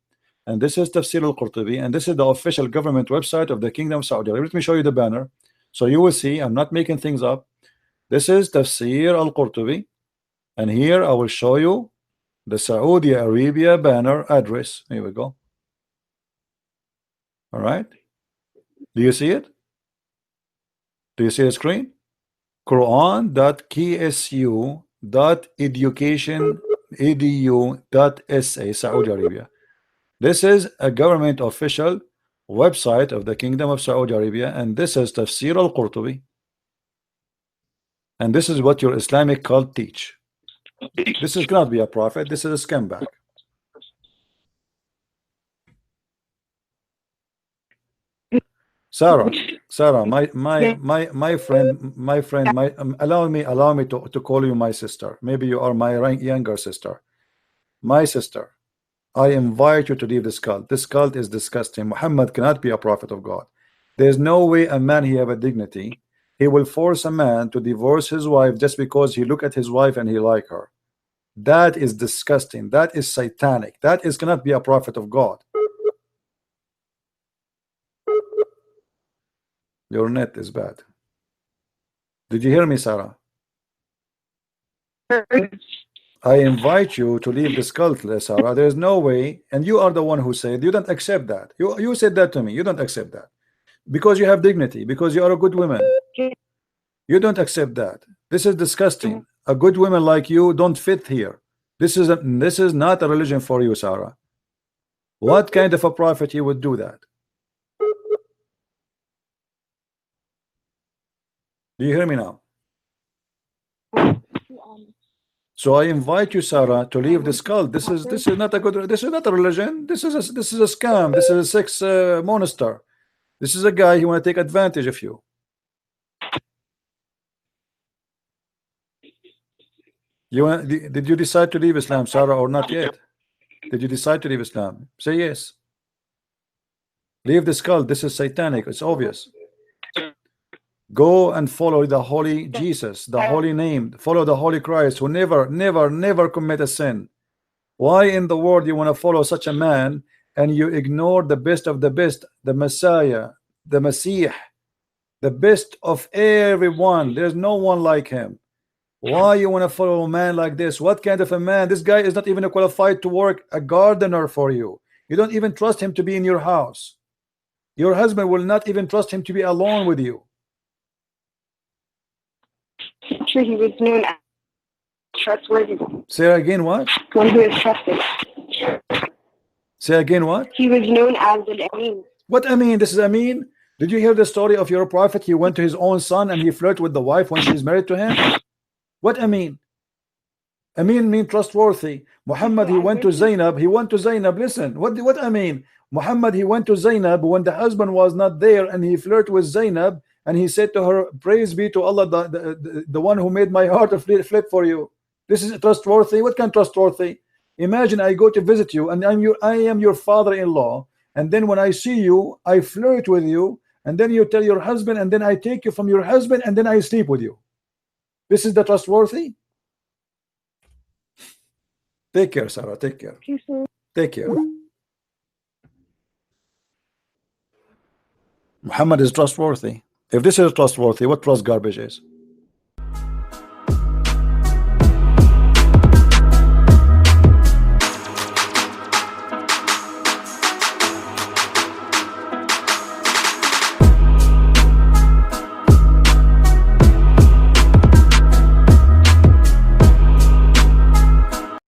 and this is Tafsir al-Qurtubi, and this is the official government website of the Kingdom of Saudi Arabia. Let me show you the banner, so you will see I'm not making things up. This is Tafsir al-Qurtubi, and here I will show you the Saudi Arabia banner address. Here we go. All right. Do you see it? Do you see the screen? Quran.ksu.education.edu.sa, Saudi Arabia. This is a government official website of the Kingdom of Saudi Arabia, and this is Tafsir al-Qurtubi. And this is what your Islamic cult teach. This is cannot be a prophet. This is a scumbag. Sarah, my friend, allow me to call you my sister. Maybe you are my younger sister. My sister, I invite you to leave this cult. This cult is disgusting. Muhammad cannot be a prophet of God. There's no way a man, he have a dignity. He will force a man to divorce his wife just because he look at his wife and he like her. That is disgusting. That is satanic. That is cannot be a prophet of God. Your net is bad. Did you hear me, Sarah? I invite you to leave this cult, Sarah. There's no way, and you are the one who said you don't accept that. You said that to me. You don't accept that because you have dignity, because you are a good woman. You don't accept that. This is disgusting. A good woman like you don't fit here. This is not a religion for you, Sarah. What kind of a prophet you would do that? Do you hear me now? So I invite you, Sarah, to leave this cult. This is not a good. This is not a religion. This is a scam. This is a sex monster. This is a guy who want to take advantage of you. Did you decide to leave Islam, Sarah, or not yet? Did you decide to leave Islam? Say yes. Leave this cult. This is satanic. It's obvious. Go and follow the holy Jesus, the holy name. Follow the holy Christ who never commit a sin. Why in the world you want to follow such a man and you ignore the best of the best, the Messiah, the Messiah, the best of everyone? There's no one like him. Why you want to follow a man like this? What kind of a man? This guy is not even qualified to work a gardener for you. You don't even trust him to be in your house. Your husband will not even trust him to be alone with you. Sure, he was known as trustworthy. Say again what? One who is trusted. Say again what? He was known as an Amin. What Amin? This is Amin? Did you hear the story of your prophet? He went to his own son and he flirted with the wife when she's married to him. What Amin? Amin means trustworthy. Muhammad, he went to Zainab. Listen, what Amin? Muhammad, he went to Zainab when the husband was not there, and he flirted with Zainab, and he said to her, praise be to Allah, the one who made my heart flip for you. This is trustworthy. What kind of trustworthy? Imagine I go to visit you, and I am your father-in-law, and then when I see you, I flirt with you, and then you tell your husband, and then I take you from your husband, and then I sleep with you. This is the trustworthy? Take care, Sarah. Take care. Take care. Muhammad is trustworthy. If this is trustworthy, what trust garbage is?